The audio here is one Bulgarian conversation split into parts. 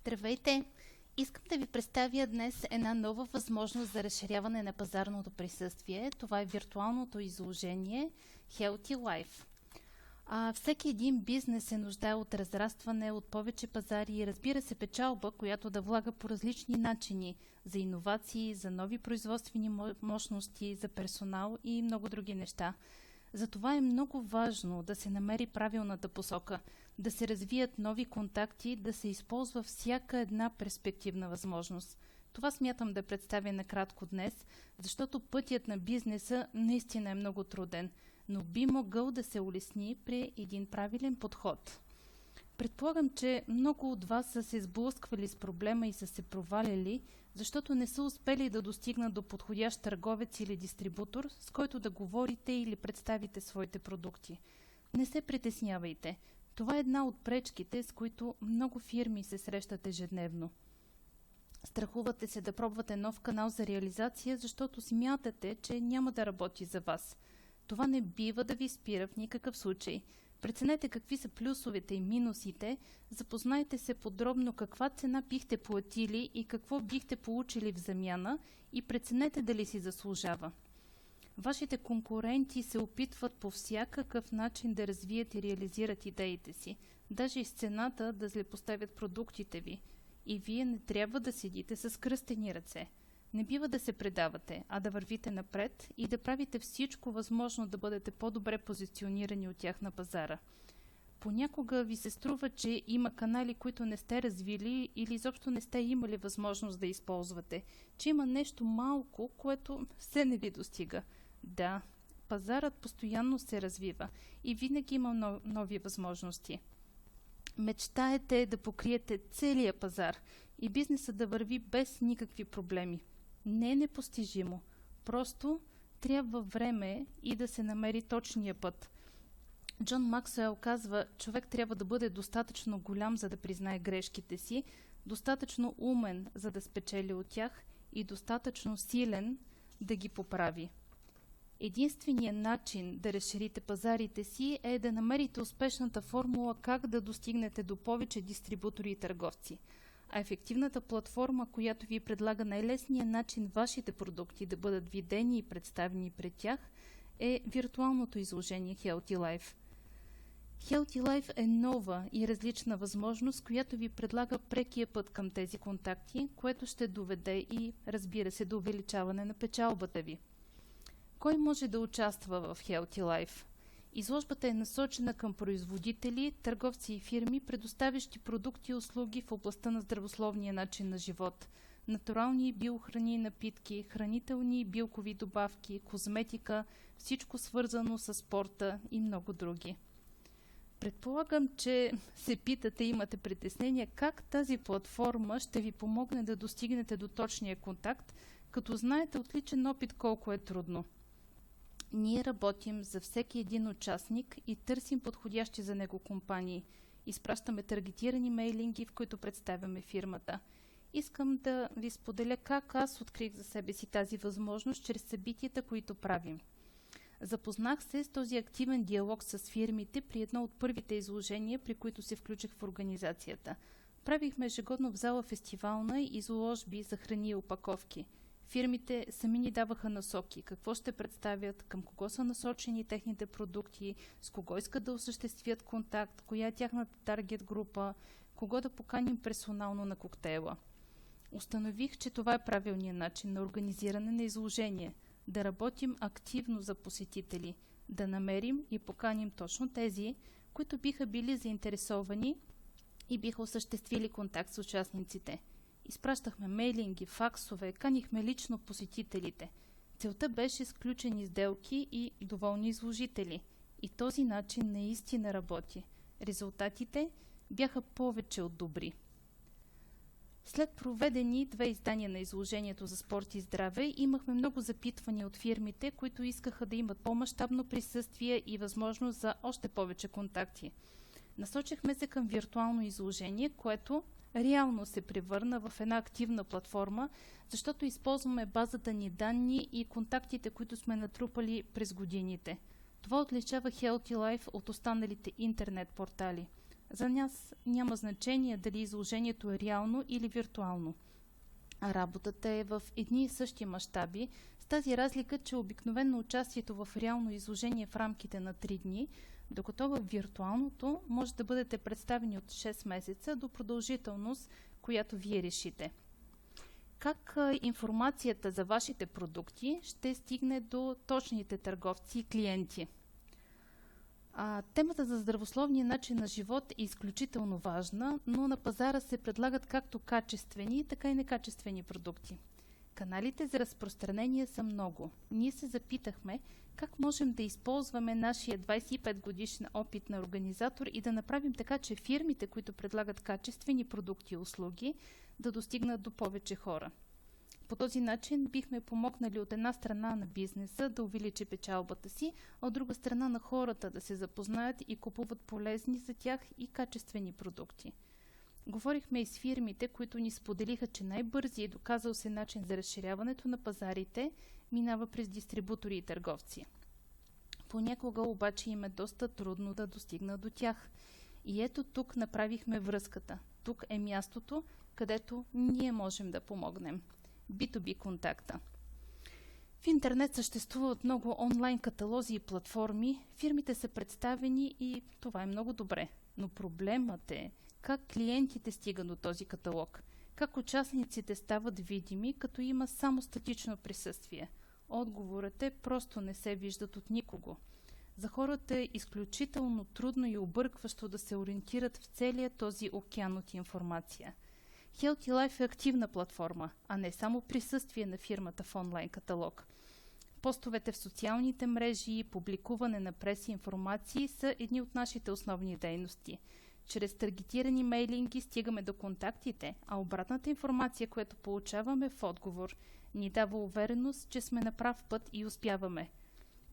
Здравейте! Искам да ви представя днес една нова възможност за разширяване на пазарното присъствие. Това е виртуалното изложение Healthy Life. Всеки един бизнес се нуждае от разрастване, от повече пазари и разбира се печалба, която да влага по различни начини за иновации, за нови производствени мощности, за персонал и много други неща. Затова е много важно да се намери правилната посока, да се развият нови контакти, да се използва всяка една перспективна възможност. Това смятам да представя накратко днес, защото пътят на бизнеса наистина е много труден, но би могъл да се улесни при един правилен подход. Предполагам, че много от вас са се сблъсквали с проблема и са се проваляли, защото не са успели да достигнат до подходящ търговец или дистрибутор, с който да говорите или представите своите продукти. Не се притеснявайте. Това е една от пречките, с които много фирми се срещат ежедневно. Страхувате се да пробвате нов канал за реализация, защото смятате, че няма да работи за вас. Това не бива да ви спира в никакъв случай. Преценете какви са плюсовете и минусите, запознайте се подробно каква цена бихте платили и какво бихте получили в замяна и преценете дали си заслужава. Вашите конкуренти се опитват по всякакъв начин да развият и реализират идеите си, даже и с цената да злепоставят продуктите ви. И вие не трябва да седите с кръстени ръце. Не бива да се предавате, а да вървите напред и да правите всичко възможно да бъдете по-добре позиционирани от тях на пазара. Понякога ви се струва, че има канали, които не сте развили или изобщо не сте имали възможност да използвате, че има нещо малко, което все не ви достига. Да, пазарът постоянно се развива и винаги има нови възможности. Мечтаете да покриете целия пазар и бизнесът да върви без никакви проблеми. Не е непостижимо. Просто трябва време и да се намери точния път. Джон Максуел казва, човек трябва да бъде достатъчно голям, за да признае грешките си, достатъчно умен, за да спечели от тях и достатъчно силен да ги поправи. Единственият начин да разширите пазарите си е да намерите успешната формула как да достигнете до повече дистрибутори и търговци. А ефективната платформа, която ви предлага най-лесния начин вашите продукти да бъдат видени и представени пред тях, е виртуалното изложение Healthy Life. Healthy Life е нова и различна възможност, която ви предлага прекия път към тези контакти, което ще доведе и, разбира се, до увеличаване на печалбата ви. Кой може да участва в Healthy Life? Изложбата е насочена към производители, търговци и фирми, предоставящи продукти и услуги в областта на здравословния начин на живот, натурални и биохрани и напитки, хранителни и билкови добавки, козметика, всичко свързано с спорта и много други. Предполагам, че се питате и имате притеснение как тази платформа ще ви помогне да достигнете до точния контакт, като знаете от личен опит колко е трудно. Ние работим за всеки един участник и търсим подходящи за него компании. Изпращаме таргетирани мейлинги, в които представяме фирмата. Искам да ви споделя как аз открих за себе си тази възможност чрез събитията, които правим. Запознах се с този активен диалог с фирмите при едно от първите изложения, при които се включих в организацията. Правихме ежегодно в зала фестивална изложби за храни и опаковки. Фирмите сами ни даваха насоки, какво ще представят, към кого са насочени техните продукти, с кого искат да осъществят контакт, коя е тяхната таргет група, кого да поканим персонално на коктейла. Установих, че това е правилният начин на организиране на изложение, да работим активно за посетители, да намерим и поканим точно тези, които биха били заинтересовани и биха осъществили контакт с участниците. Изпращахме мейлинги, факсове, канихме лично посетителите. Целта беше сключени сделки и доволни изложители. И този начин наистина работи. Резултатите бяха повече от добри. След проведени 2 издания на изложението за спорт и здраве, имахме много запитвания от фирмите, които искаха да имат по-мащабно присъствие и възможност за още повече контакти. Насочихме се към виртуално изложение, което реално се превърна в една активна платформа, защото използваме базата ни данни и контактите, които сме натрупали през годините. Това отличава Healthy Life от останалите интернет портали. За нас няма значение дали изложението е реално или виртуално. А работата е в едни и същи мащаби, с тази разлика, че обикновено участието в реално изложение в рамките на 3 дни, докато в виртуалното може да бъдете представени от 6 месеца до продължителност, която вие решите. Как информацията за вашите продукти ще стигне до точните търговци и клиенти? Темата за здравословния начин на живот е изключително важна, но на пазара се предлагат както качествени, така и некачествени продукти. Каналите за разпространение са много. Ние се запитахме как можем да използваме нашия 25 годишен опит на организатор и да направим така, че фирмите, които предлагат качествени продукти и услуги, да достигнат до повече хора. По този начин бихме помогнали от една страна на бизнеса да увеличи печалбата си, а от друга страна на хората да се запознаят и купуват полезни за тях и качествени продукти. Говорихме и с фирмите, които ни споделиха, че най-бързи и доказал се начин за разширяването на пазарите минава през дистрибутори и търговци. Понякога обаче им е доста трудно да достигнат до тях. И ето тук направихме връзката. Тук е мястото, където ние можем да помогнем. B2B контакта. В интернет съществуват много онлайн каталози и платформи, фирмите са представени и това е много добре. Но проблемът е как клиентите стигат до този каталог, как участниците стават видими, като има само статично присъствие. Отговорът е просто не се виждат от никого. За хората е изключително трудно и объркващо да се ориентират в целия този океан от информация. Healthy Life е активна платформа, а не само присъствие на фирмата в онлайн каталог. Постовете в социалните мрежи и публикуване на прес и информации са едни от нашите основни дейности. Чрез таргетирани мейлинги стигаме до контактите, а обратната информация, която получаваме в отговор, ни дава увереност, че сме на прав път и успяваме.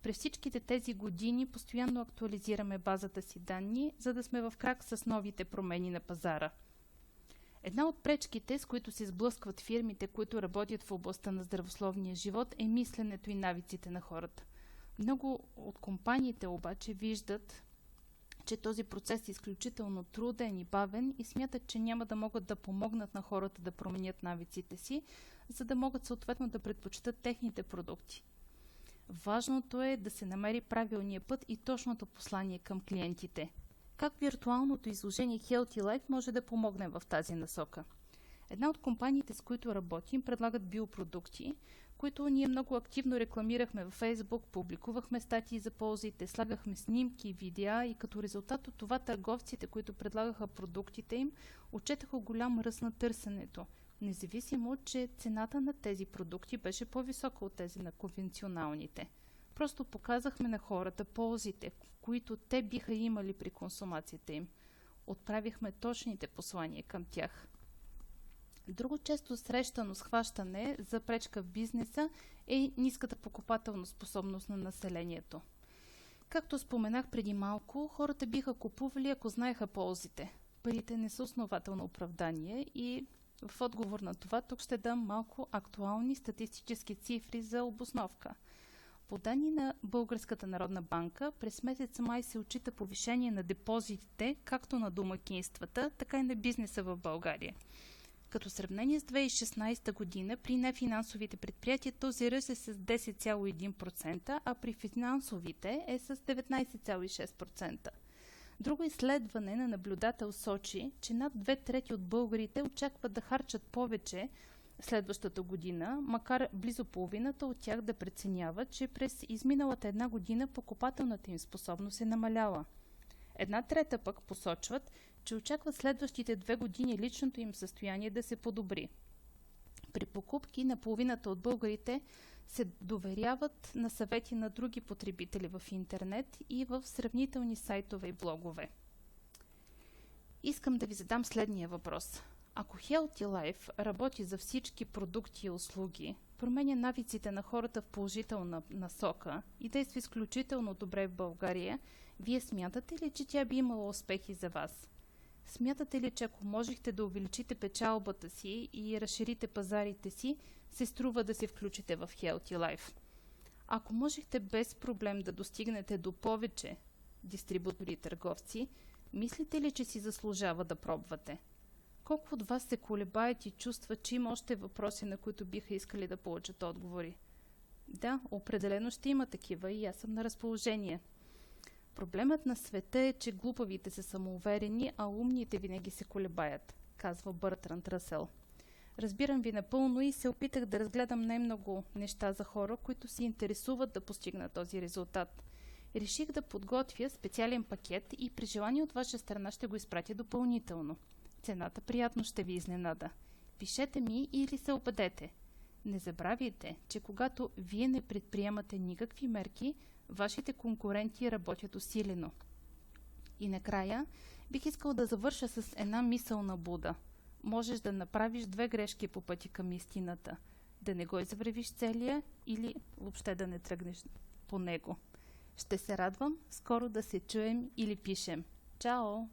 През всичките тези години постоянно актуализираме базата си данни, за да сме в крак с новите промени на пазара. Една от пречките, с които се сблъскват фирмите, които работят в областта на здравословния живот, е мисленето и навиците на хората. Много от компаниите обаче виждат, че този процес е изключително труден и бавен и смятат, че няма да могат да помогнат на хората да променят навиците си, за да могат съответно да предпочитат техните продукти. Важното е да се намери правилния път и точното послание към клиентите. Как виртуалното изложение Healthy Life може да помогне в тази насока? Една от компаниите, с които работим, предлагат биопродукти, които ние много активно рекламирахме във Facebook, публикувахме статии за ползите, слагахме снимки, видеа и като резултат от това търговците, които предлагаха продуктите им, отчетаха голям ръст на търсенето, независимо, че цената на тези продукти беше по-висока от тези на конвенционалните. Просто показахме на хората ползите, които те биха имали при консумацията им. Отправихме точните послания към тях. Друго често срещано схващане за пречка в бизнеса е ниската покупателна способност на населението. Както споменах преди малко, хората биха купували, ако знаеха ползите. Парите не са основателно оправдание и в отговор на това тук ще дам малко актуални статистически цифри за обосновка. По данни на Българската народна банка, през месец май се отчита повишение на депозитите, както на домакинствата, така и на бизнеса в България. Като сравнение с 2016 година, при нефинансовите предприятия този ръст е с 10,1%, а при финансовите е с 19,6%. Друго изследване на наблюдател сочи, че над 2/3 от българите очакват да харчат повече следващата година, макар близо половината от тях да преценяват, че през изминалата една година покупателната им способност е намаляла. 1/3 пък посочват, че очакват следващите 2 години личното им състояние да се подобри. При покупки на половината от българите се доверяват на съвети на други потребители в интернет и в сравнителни сайтове и блогове. Искам да ви задам следния въпрос. Ако Healthy Life работи за всички продукти и услуги, променя навиците на хората в положителна насока и действа изключително добре в България, вие смятате ли, че тя би имала успехи за вас? Смятате ли, че ако можехте да увеличите печалбата си и разширите пазарите си, се струва да се включите в Healthy Life? Ако можехте без проблем да достигнете до повече дистрибутори и търговци, Мислите ли, че си заслужава да пробвате? Колко от вас се колебаят и чувстват, че има още въпроси, на които биха искали да получат отговори? Да, определено ще има такива и аз съм на разположение. Проблемът на света е, че глупавите са самоуверени, а умните винаги се колебаят, казва Бъртранд Ръсъл. Разбирам ви напълно и се опитах да разгледам най-много неща за хора, които се интересуват да постигнат този резултат. Реших да подготвя специален пакет и при желание от ваша страна ще го изпратя допълнително. Цената приятно ще ви изненада. Пишете ми или се обадете. Не забравяйте, че когато вие не предприемате никакви мерки, вашите конкуренти работят усилено. И накрая бих искал да завърша с една мисъл на Буда. Можеш да направиш 2 грешки по пъти към истината. Да не го извървиш целия или въобще да не тръгнеш по него. Ще се радвам скоро да се чуем или пишем. Чао!